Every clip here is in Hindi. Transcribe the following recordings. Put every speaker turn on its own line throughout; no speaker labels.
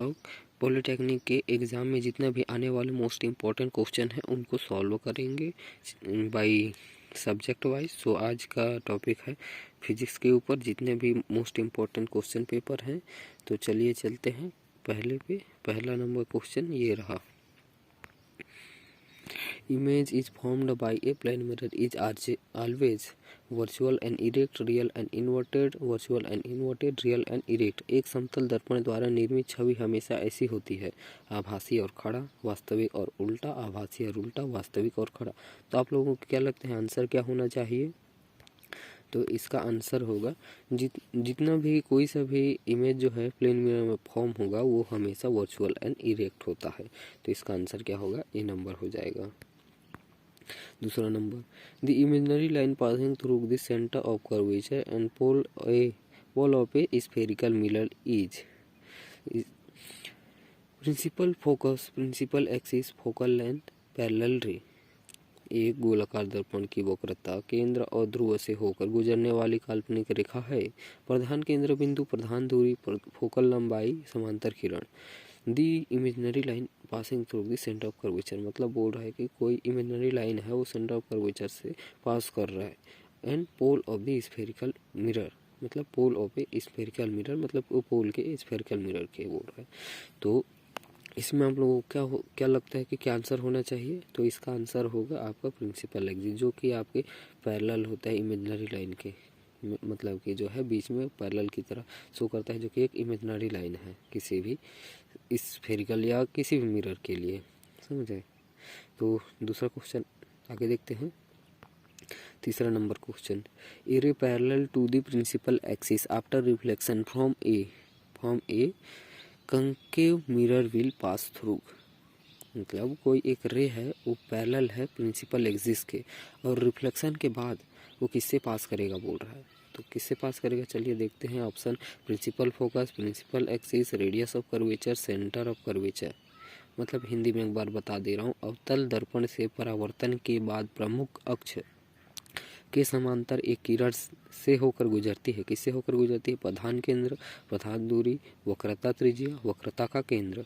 लोग पॉलिटेक्निक के एग्ज़ाम में जितना भी आने वाले मोस्ट इम्पॉर्टेंट क्वेश्चन हैं उनको सॉल्व करेंगे बाय सब्जेक्ट वाइज। सो आज का टॉपिक है फिजिक्स के ऊपर जितने भी मोस्ट इम्पॉर्टेंट क्वेश्चन पेपर हैं। तो चलिए चलते हैं पहला नंबर क्वेश्चन ये रहा। Image is formed by a plane mirror is always virtual and erect, real and inverted, virtual and inverted, real and erect। एक समतल दर्पण द्वारा निर्मित छवि हमेशा ऐसी होती है, आभासी और खड़ा, वास्तविक और उल्टा, आभासी और उल्टा, वास्तविक और खड़ा। तो आप लोगों को क्या लगता है आंसर क्या होना चाहिए? तो इसका आंसर होगा जितना भी कोई सा भी इमेज जो है प्लेन मिरर में फॉर्म होगा वो हमेशा वर्चुअल एंड इरेक्ट होता है। तो इसका आंसर क्या होगा? ए नंबर हो जाएगा। दूसरा number, the imaginary line passing through the centre of curvature and pole of a spherical mirror is principal focus, principal axis, focal length, parallel ray. एक गोलाकार दर्पण की वक्रता केंद्र और ध्रुव से होकर गुजरने वाली काल्पनिक रेखा है। प्रधान केंद्र बिंदु, प्रधान दूरी, फोकल लंबाई, समांतर किरण। The imaginary line passing through the centre of curvature, मतलब बोल रहा है कि कोई इमेजिनरी लाइन है वो सेंटर ऑफ कर्वेचर से पास कर रहा है। And pole of the spherical mirror, मतलब pole of a spherical mirror, मतलब वो पोल के स्फेरिकल मिरर के बोल रहा है। तो इसमें आप लोगों को क्या लगता है कि क्या आंसर होना चाहिए? तो इसका आंसर होगा आपका प्रिंसिपल एक्सिस, जो कि आपके पैरेलल होता है इमेजिनरी लाइन के, मतलब कि जो है बीच में पैरेलल की तरह शो करता है, जो कि एक इमेजिनरी लाइन है किसी भी स्फेरिकल या किसी भी मिरर के लिए। समझे? तो दूसरा क्वेश्चन आगे देखते हैं। तीसरा number question, a ray parallel to the principal axis after reflection from a concave mirror will pass through. मतलब कोई एक रे है वो पैरेलल है प्रिंसिपल एक्सिस के और रिफ्लेक्शन के बाद वो किससे पास करेगा बोल रहा है। तो किससे पास करेगा चलिए देखते हैं। Option, principal focus, principal axis, radius of curvature, centre of curvature. मतलब हिंदी में एक बार बता दे रहा हूँ, अवतल दर्पण से परावर्तन के बाद प्रमुख अक्ष के समांतर एक किरण से होकर गुजरती है। किससे होकर गुजरती है? प्रधान केंद्र, प्रधान दूरी, वक्रता त्रिज्या, वक्रता का केंद्र।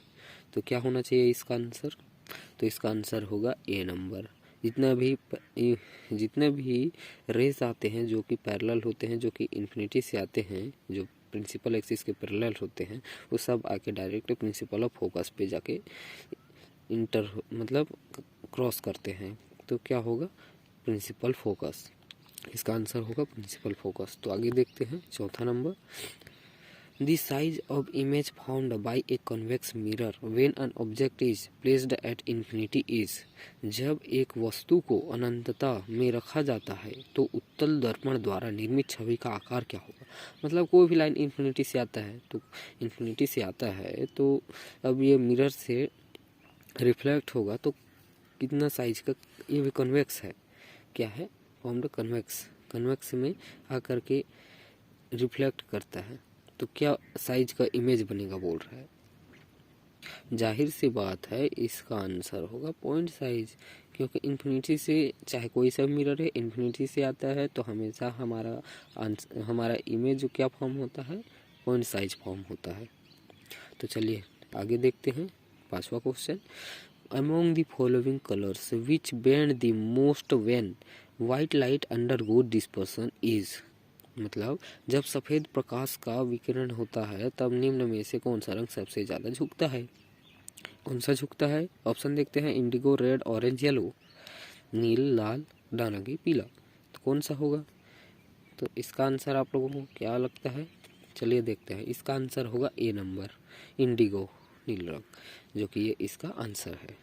तो क्या होना चाहिए इसका आंसर? तो इसका आंसर होगा ए नंबर। जितने भी रेस आते हैं जो कि पैरेलल होते हैं, जो कि इन्फिनिटी से आते हैं, जो प्रिंसिपल एक्सिस के पैरेलल होते हैं, वो सब आके डायरेक्ट प्रिंसिपल ऑफ फोकस पे जाके मतलब क्रॉस करते हैं। तो क्या होगा? Principal focus. इसका आंसर होगा प्रिंसिपल फोकस। तो आगे देखते हैं चौथा number, the size of image found by a convex mirror when an object is placed at infinity is. जब एक वस्तु को अनंतता में रखा जाता है तो उत्तल दर्पण द्वारा निर्मित छवि का आकार क्या होगा? मतलब कोई भी लाइन इंफिनिटी से आता है तो अब ये मिरर से रिफ्लेक्ट होगा तो कितना साइज का, ये भी कन्वेक्स है, क्या है? फॉर्म्ड कन्वेक्स में आकर के रिफ्लेक्ट करता है, तो क्या साइज का इमेज बनेगा बोल रहा है। जाहिर सी बात है इसका आंसर होगा पॉइंट साइज, क्योंकि इन्फिनिटी से चाहे कोई सा मिरर है इन्फिनिटी से आता है तो हमेशा हमारा इमेज जो क्या फॉर्म होता है? पॉइंट साइज फॉर्म होता है। तो चलिए आगे देखते हैं पांचवा question, among the following colours which bend the most when white light undergo dispersion is. मतलब जब सफ़ेद प्रकाश का विकिरण होता है तब निम्न में से कौन सा रंग सबसे ज़्यादा झुकता है? कौन सा झुकता है? ऑप्शन देखते हैं, इंडिगो, रेड, ऑरेंज, येलो, नील, लाल, नारंगी, पीला। तो कौन सा होगा? तो इसका आंसर आप लोगों को क्या लगता है? चलिए देखते हैं। इसका आंसर होगा ए नंबर, इंडिगो, नील रंग, जो कि ये इसका आंसर है।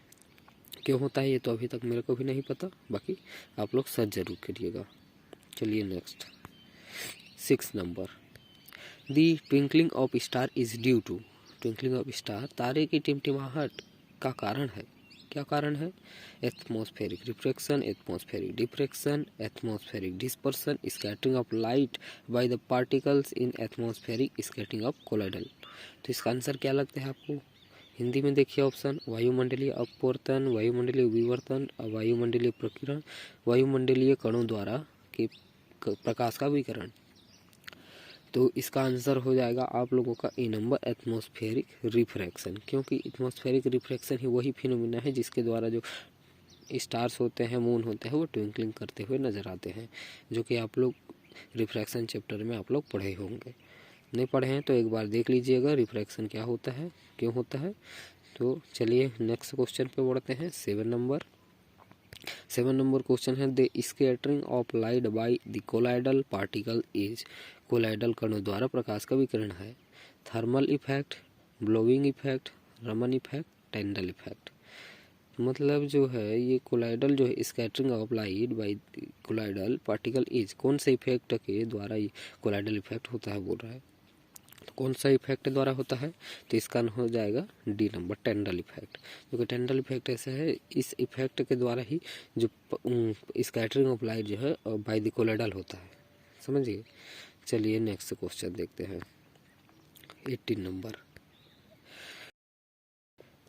क्यों होता है ये तो अभी तक मेरे को भी नहीं पता, बाकी आप लोग सर्च जरूर करिएगा। चलिए next 6 number, the twinkling of star is due to. Twinkling of star, तारे की टिमटिमाहट का कारण है। क्या कारण है? Atmospheric refraction, atmospheric diffraction, atmospheric dispersion, scattering of light by the particles in atmospheric, scattering of colloidal. तो इसका आंसर क्या लगता है आपको? हिंदी में देखिए ऑप्शन, वायुमंडलीय अपवर्तन, वायुमंडलीय विवर्तन, वायुमंडलीय प्रकीर्णन, वायुमंडलीय कणों द्वारा के प्रकाश का विकिरण। तो इसका आंसर हो जाएगा आप लोगों का ए नंबर, एटमॉस्फेरिक रिफ्रैक्शन। क्योंकि एटमॉस्फेरिक रिफ्रैक्शन ही वही फिनोमिना है जिसके द्वारा जो स्टार्स होते हैं, मून होते हैं, वो ट्विंकलिंग करते हुए नज़र आते हैं, जो कि आप लोग रिफ्रैक्शन चैप्टर में आप लोग पढ़े होंगे। नहीं पढ़े हैं तो एक बार देख लीजिएगा रिफ्रैक्शन क्या होता है, क्यों होता है। तो चलिए नेक्स्ट क्वेश्चन पे बढ़ते हैं। 7 नंबर क्वेश्चन है, the scattering of light by the colloidal particle is, colloidal कणों द्वारा प्रकाश का विकिरण है, thermal effect, blowing effect, Raman effect, Tyndall effect. मतलब जो है ये कोलाइडल जो है scattering of light by colloidal particle is, कौन से इफेक्ट के द्वारा ये कोलाइडल इफेक्ट होता है बोल रहा है। तो कौन सा इफेक्ट द्वारा होता है, तो इसका हो जाएगा डी नंबर, टेंडल इफेक्ट। क्योंकि टेंडल इफेक्ट ऐसा है, इस इफेक्ट के द्वारा ही जो स्कैटरिंग ऑफ लाइट जो है बाय द कोलाइडल होता है, समझिए। चलिए नेक्स्ट क्वेश्चन देखते हैं। 18 number,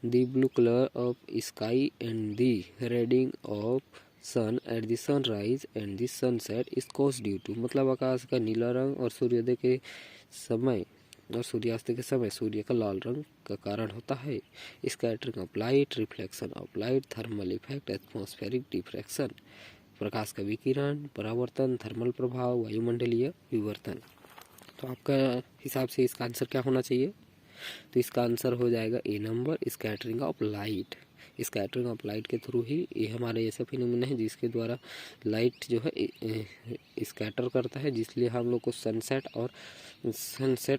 the blue color of sky and the reading of sun at the sunrise and the sunset is caused due to, मतलब आकाश का नीला रंग और सूर्योदय के समय और सूर्यास्त के समय सूर्य का लाल रंग का कारण होता है scattering of light, reflection of light, thermal effect, atmospheric diffraction, प्रकाश का विकिरण, परावर्तन, थर्मल प्रभाव, वायुमंडलीय विवर्तन। तो आपका हिसाब से इसका आंसर क्या होना चाहिए, तो इसका आंसर हो जाएगा A number, scattering of light. Scattering of light के थ्रू ही ये हमारे ऐसा फिनोमेना है जिसके द्वारा लाइट जो है स्कैटर करता है, जिसलिए हम लोग को सनसेट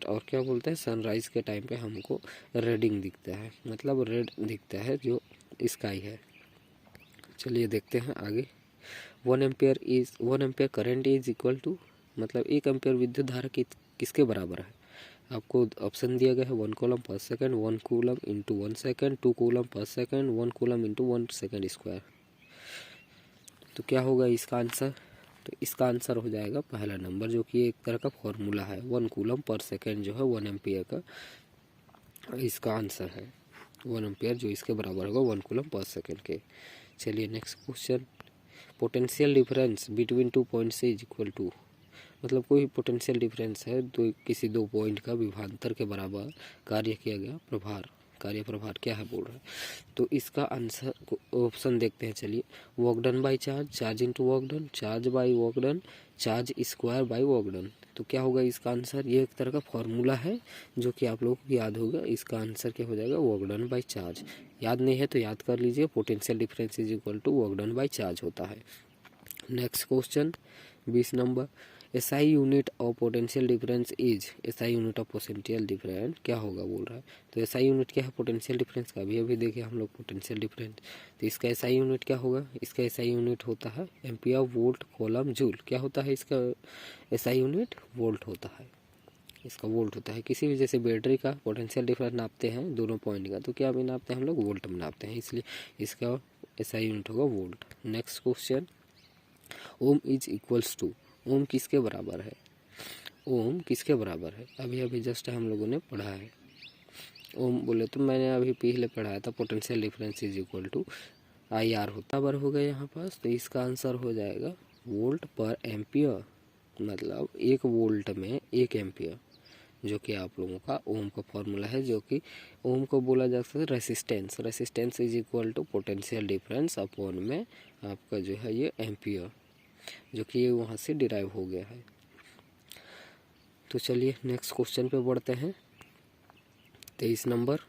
और क्या बोलते हैं सनराइज के टाइम पे हमको रेडिंग दिखता है, मतलब रेड दिखता है जो स्काई है। चलिए देखते हैं आगे। 1 ampere current is equal to, मतलब 1 एम्पियर विद्युत धारा किसके बराबर है। आपको ऑप्शन दिया गया है 1 coulomb per second, 1 coulomb into 1 second, 2 coulomb per second, 1 coulomb into 1 second square. तो क्या होगा इसका आंसर, तो इसका आंसर हो जाएगा पहला नंबर, जो कि एक तरह का फॉर्मूला है। 1 कूलम पर सेकंड जो है 1 एम्पियर का इसका आंसर है। 1 एम्पियर जो इसके बराबर होगा 1 कूलम पर सेकंड के। चलिए next question, potential difference between 2 points is equal to, मतलब कोई पोटेंशियल डिफरेंस है तो किसी 2 पॉइंट का विभवांतर के बराबर कार्य किया गया प्रभार क्या है बोल रहा है। तो इसका आंसर ऑप्शन देखते हैं। चलिए, work done by charge, charge into work done, charge by work done, charge square by work done. तो क्या होगा इसका आंसर, ये एक तरह का फॉर्मूला है जो कि आप लोगों को याद होगा। इसका आंसर क्या हो जाएगा, वर्क डन बाई चार्ज। याद नहीं है तो याद कर लीजिए, potential difference is equal to work done by charge होता है। Next question 20 number, SI unit of potential difference is, SI unit of potential difference क्या होगा बोल रहा है। तो एसआई यूनिट क्या है पोटेंशियल डिफरेंस का, अभी देखे हम लोग पोटेंशियल डिफरेंस। तो इसका एसआई यूनिट क्या होगा, इसका एसआई यूनिट होता है एम्पियर वोल्ट कॉलम जूल। क्या होता है इसका एसआई यूनिट, वोल्ट होता है, इसका वोल्ट होता है। किसी भी जैसे बैटरी का पोटेंशियल डिफरेंस नापते हैं दोनों पॉइंट का, तो क्या भी नापते हैं हम लोग, वोल्ट में नापते हैं, इसलिए इसका एसआई यूनिट होगा volt. Next question, ohm is equals to, ohm किसके बराबर है, ओम किसके बराबर है। अभी जस्ट हम लोगों ने पढ़ा है ओम बोले तो मैंने अभी पहले पढ़ाया था potential difference is equal to I R होता बर हो गया यहाँ पास। तो इसका आंसर हो जाएगा वोल्ट पर एम्पियर, मतलब 1 वोल्ट में 1 एम्पियर, जो कि आप लोगों का ओम का फॉर्मूला है, जो कि ओम को बोला जा सकता है resistance. Resistance is equal to potential difference upon में आपका जो है ये एम्पियर, जो कि ये वहाँ से डिराइव हो गया है। तो चलिए नेक्स्ट क्वेश्चन पे बढ़ते हैं। 23 number,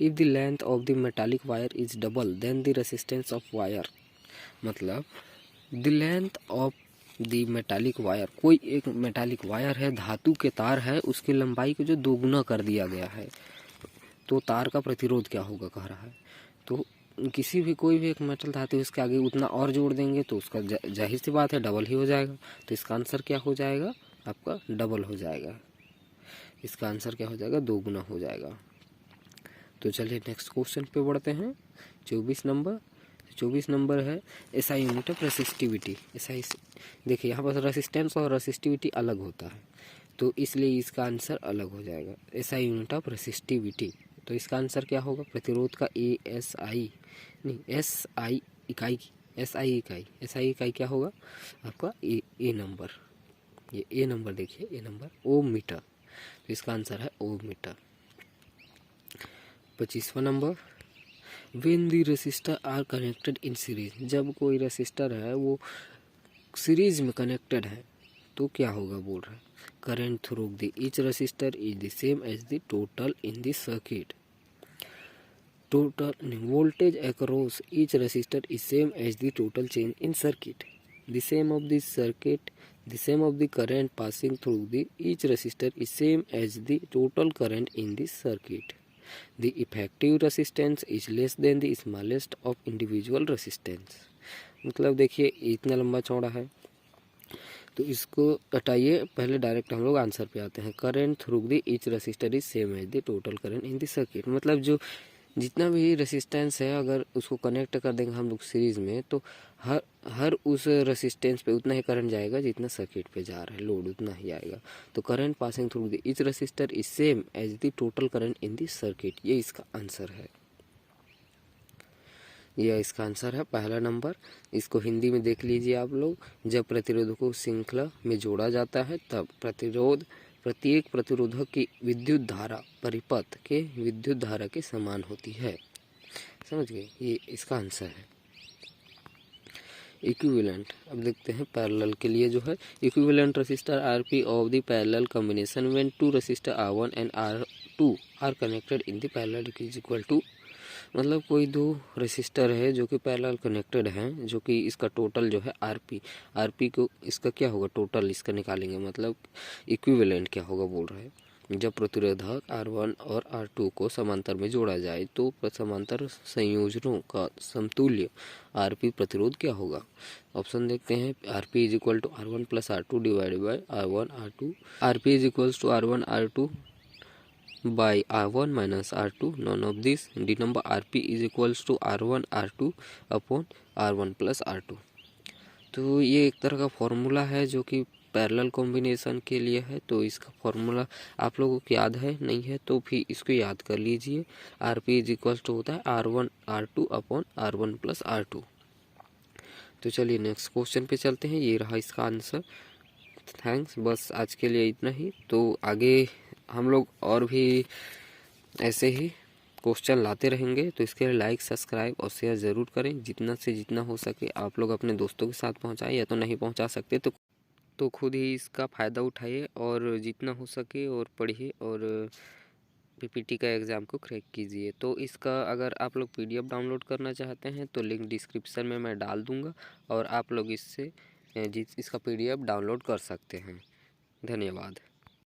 if the length of the metallic wire is double then the resistance of wire, मतलब the length of the metallic wire, कोई एक मेटालिक वायर है, धातु के तार है, उसकी लंबाई को जो दोगुना कर दिया गया है, तो तार का प्रतिरोध क्या होगा कह रहा है। तो किसी भी कोई भी एक मेटल धातु इसके आगे उतना और जोड़ देंगे तो उसका जाहिर सी बात है डबल ही हो जाएगा। तो इसका आंसर क्या हो जाएगा आपका, डबल हो जाएगा। इसका आंसर क्या हो जाएगा, 2 गुना हो जाएगा। तो चलिए नेक्स्ट क्वेश्चन पे बढ़ते हैं। 24 नंबर है SI unit of resistivity. SI देखिए यहाँ पर रेसिस्टेंस और रेसिस्टिविटी अलग होता है, तो इसलिए इसका आंसर अलग हो जाएगा, एसआई यूनिट ऑफ रेसिस्टिविटी। तो इसका आंसर क्या होगा, प्रतिरोध का एसआई इकाई क्या होगा आपका ए नंबर। ये ए नंबर देखिए, ए नंबर ओम मीटर, तो इसका आंसर है ओम मीटर। 25वां number, when the resistor are connected in series, जब कोई रेसिस्टर है वो सीरीज में कनेक्टेड है तो क्या होगा बोल रहा है, current through the each resistor is the same as the total in the circuit, total voltage across each resistor is same as the total change in circuit. The same of the circuit, the same of the current passing through the each resistor is same as the total current in the circuit. The effective resistance is less than the smallest of individual resistance. मतलब देखिए इतना लंबा चौड़ा है तो इसको हटाइए, पहले डायरेक्ट हम लोग आंसर पे आते हैं। Current through the each resistor is same as the total current in the circuit, मतलब जो जितना भी रेसिस्टेंस है अगर उसको कनेक्ट कर देंगे हम लोग सीरीज में तो हर उस रेसिस्टेंस पे उतना ही करंट जाएगा जितना सर्किट पे जा रहा है लोड, उतना ही आएगा। तो current passing through the each resistor is same as the total current in the circuit, ये इसका आंसर है। यह इसका आंसर है पहला नंबर। इसको हिंदी में देख लीजिए आप लोग, जब प्रतिरोधकों को श्रृंखला में जोड़ा जाता है तब प्रत्येक प्रतिरोधक की विद्युत धारा परिपथ के विद्युत धारा के समान होती है। समझ गए, ये इसका आंसर है। इक्विवेलेंट, अब देखते हैं पैरेलल के लिए जो है, equivalent resistor RP of the parallel combination when two resistor R1 and R2 are connected in the parallel is equal to, मतलब कोई दो रेसिस्टर है जो कि पैरेलल कनेक्टेड हैं, जो कि इसका टोटल जो है आरपी को इसका क्या होगा टोटल इसका निकालेंगे, मतलब इक्विवेलेंट क्या होगा बोल रहा है। जब प्रतिरोधक R1 और R2 को समांतर में जोड़ा जाए तो समांतर संयोजनों का समतुल्य आरपी प्रतिरोध क्या होगा। ऑप्शन देखते हैं, RP is equal to R1 plus R2 divided by R1 R2, RP is equals to R1 R2 by R1 minus R2, none of this, the number RP is equals to R1 R2 upon R1 plus R2। तो ये एक तरह का फॉर्मूला है जो कि पैरेलल कॉम्बिनेशन के लिए है, तो इसका फॉर्मूला आप लोगों को याद है नहीं है तो फिर इसको याद कर लीजिए। RP इज इक्वल्स टू होता है R1 R2 upon R1 plus R2। तो चलिए नेक्स्ट क्वेश्चन पे चलते हैं, ये रहा इसका आंसर। थैंक्स, बस आज के लिए इतना ही। तो आगे हम लोग और भी ऐसे ही क्वेश्चन लाते रहेंगे, तो इसके लिए लाइक सब्सक्राइब और शेयर ज़रूर करें। जितना से जितना हो सके आप लोग अपने दोस्तों के साथ पहुंचाएं, या तो नहीं पहुंचा सकते तो खुद ही इसका फ़ायदा उठाइए और जितना हो सके और पढ़िए और पीपीटी का एग्ज़ाम को क्रैक कीजिए। तो इसका अगर आप लोग PDF डाउनलोड करना चाहते हैं तो लिंक डिस्क्रिप्शन में मैं डाल दूँगा और आप लोग इससे इसका PDF डाउनलोड कर सकते हैं। धन्यवाद।